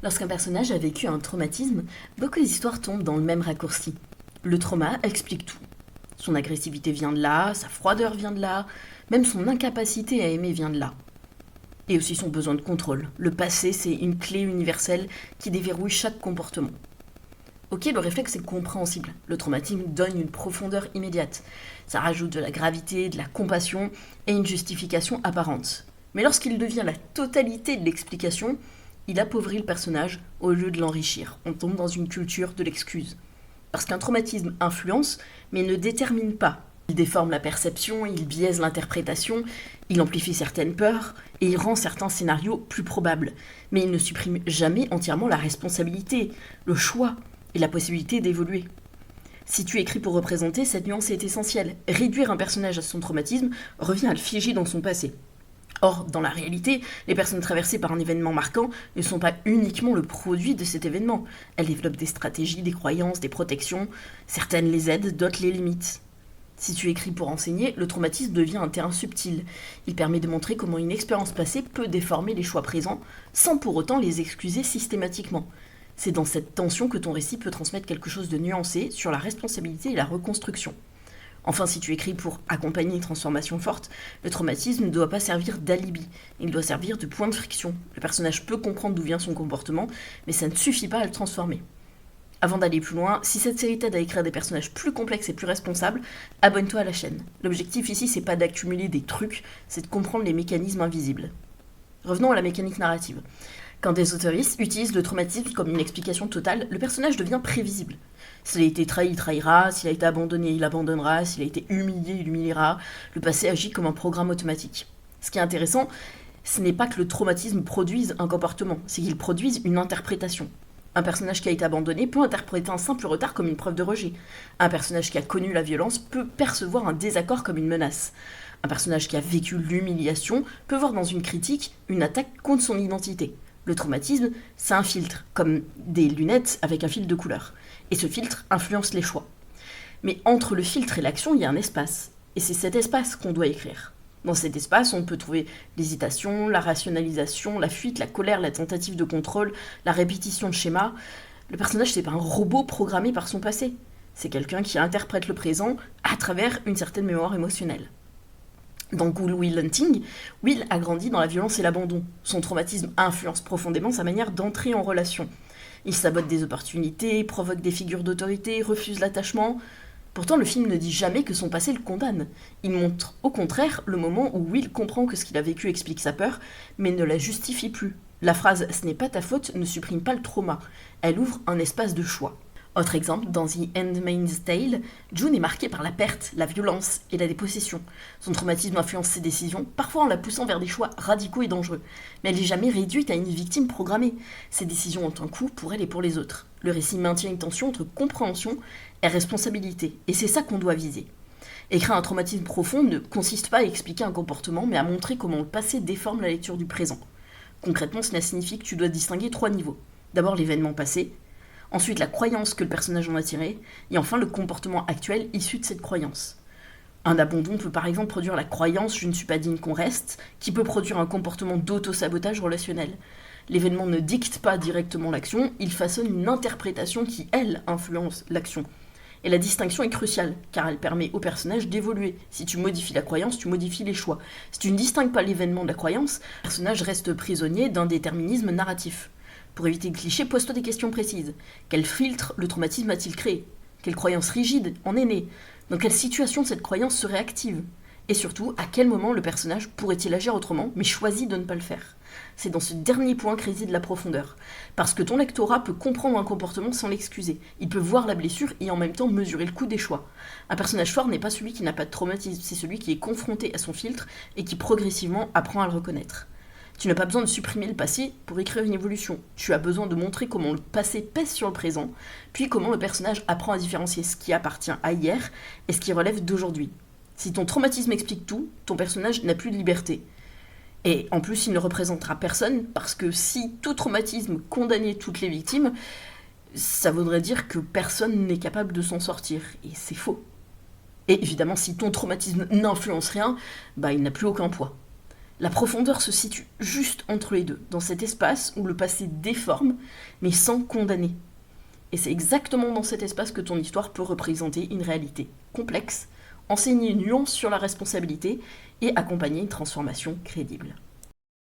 Lorsqu'un personnage a vécu un traumatisme, beaucoup d'histoires tombent dans le même raccourci. Le trauma explique tout. Son agressivité vient de là, sa froideur vient de là, même son incapacité à aimer vient de là. Et aussi son besoin de contrôle. Le passé, c'est une clé universelle qui déverrouille chaque comportement. Ok, le réflexe est compréhensible. Le traumatisme donne une profondeur immédiate. Ça rajoute de la gravité, de la compassion et une justification apparente. Mais lorsqu'il devient la totalité de l'explication, il appauvrit le personnage au lieu de l'enrichir. On tombe dans une culture de l'excuse. Parce qu'un traumatisme influence, mais ne détermine pas. Il déforme la perception, il biaise l'interprétation, il amplifie certaines peurs et il rend certains scénarios plus probables. Mais il ne supprime jamais entièrement la responsabilité, le choix et la possibilité d'évoluer. Si tu écris pour représenter, cette nuance est essentielle. Réduire un personnage à son traumatisme revient à le figer dans son passé. Or, dans la réalité, les personnes traversées par un événement marquant ne sont pas uniquement le produit de cet événement. Elles développent des stratégies, des croyances, des protections. Certaines les aident, d'autres les limitent. Si tu écris pour enseigner, le traumatisme devient un terrain subtil. Il permet de montrer comment une expérience passée peut déformer les choix présents, sans pour autant les excuser systématiquement. C'est dans cette tension que ton récit peut transmettre quelque chose de nuancé sur la responsabilité et la reconstruction. Enfin, si tu écris pour accompagner une transformation forte, le traumatisme ne doit pas servir d'alibi, il doit servir de point de friction. Le personnage peut comprendre d'où vient son comportement, mais ça ne suffit pas à le transformer. Avant d'aller plus loin, si cette série t'aide à écrire des personnages plus complexes et plus responsables, abonne-toi à la chaîne. L'objectif ici, c'est pas d'accumuler des trucs, c'est de comprendre les mécanismes invisibles. Revenons à la mécanique narrative. Quand des autoristes utilisent le traumatisme comme une explication totale, le personnage devient prévisible. S'il a été trahi, il trahira, s'il a été abandonné, il abandonnera, s'il a été humilié, il humiliera. Le passé agit comme un programme automatique. Ce qui est intéressant, ce n'est pas que le traumatisme produise un comportement, c'est qu'il produise une interprétation. Un personnage qui a été abandonné peut interpréter un simple retard comme une preuve de rejet. Un personnage qui a connu la violence peut percevoir un désaccord comme une menace. Un personnage qui a vécu l'humiliation peut voir dans une critique une attaque contre son identité. Le traumatisme, c'est un filtre, comme des lunettes avec un fil de couleur. Et ce filtre influence les choix. Mais entre le filtre et l'action, il y a un espace. Et c'est cet espace qu'on doit écrire. Dans cet espace, on peut trouver l'hésitation, la rationalisation, la fuite, la colère, la tentative de contrôle, la répétition de schémas. Le personnage, c'est pas un robot programmé par son passé. C'est quelqu'un qui interprète le présent à travers une certaine mémoire émotionnelle. Dans Good Will Hunting, Will a grandi dans la violence et l'abandon. Son traumatisme influence profondément sa manière d'entrer en relation. Il sabote des opportunités, provoque des figures d'autorité, refuse l'attachement. Pourtant, le film ne dit jamais que son passé le condamne. Il montre au contraire le moment où Will comprend que ce qu'il a vécu explique sa peur, mais ne la justifie plus. La phrase « ce n'est pas ta faute » ne supprime pas le trauma. Elle ouvre un espace de choix. Autre exemple, dans The Handmaid's Tale, June est marquée par la perte, la violence et la dépossession. Son traumatisme influence ses décisions, parfois en la poussant vers des choix radicaux et dangereux. Mais elle n'est jamais réduite à une victime programmée. Ses décisions ont un coût pour elle et pour les autres. Le récit maintient une tension entre compréhension et responsabilité, et c'est ça qu'on doit viser. Écrire un traumatisme profond ne consiste pas à expliquer un comportement, mais à montrer comment le passé déforme la lecture du présent. Concrètement, cela signifie que tu dois distinguer 3 niveaux. D'abord l'événement passé, ensuite la croyance que le personnage en a tirée, et enfin le comportement actuel issu de cette croyance. Un abandon peut par exemple produire la croyance « je ne suis pas digne qu'on reste », qui peut produire un comportement d'auto-sabotage relationnel. L'événement ne dicte pas directement l'action, il façonne une interprétation qui, elle, influence l'action. Et la distinction est cruciale, car elle permet au personnage d'évoluer. Si tu modifies la croyance, tu modifies les choix. Si tu ne distingues pas l'événement de la croyance, le personnage reste prisonnier d'un déterminisme narratif. Pour éviter le cliché, pose-toi des questions précises. Quel filtre le traumatisme a-t-il créé ? Quelle croyance rigide en est née ? Dans quelle situation cette croyance serait active ? Et surtout, à quel moment le personnage pourrait-il agir autrement, mais choisit de ne pas le faire ? C'est dans ce dernier point que réside la profondeur. Parce que ton lectorat peut comprendre un comportement sans l'excuser. Il peut voir la blessure et en même temps mesurer le coût des choix. Un personnage fort n'est pas celui qui n'a pas de traumatisme, c'est celui qui est confronté à son filtre et qui progressivement apprend à le reconnaître. Tu n'as pas besoin de supprimer le passé pour écrire une évolution. Tu as besoin de montrer comment le passé pèse sur le présent, puis comment le personnage apprend à différencier ce qui appartient à hier et ce qui relève d'aujourd'hui. Si ton traumatisme explique tout, ton personnage n'a plus de liberté. Et en plus, il ne représentera personne, parce que si tout traumatisme condamnait toutes les victimes, ça voudrait dire que personne n'est capable de s'en sortir. Et c'est faux. Et évidemment, si ton traumatisme n'influence rien, il n'a plus aucun poids. La profondeur se situe juste entre les deux, dans cet espace où le passé déforme, mais sans condamner. Et c'est exactement dans cet espace que ton histoire peut représenter une réalité complexe, enseigner une nuance sur la responsabilité et accompagner une transformation crédible.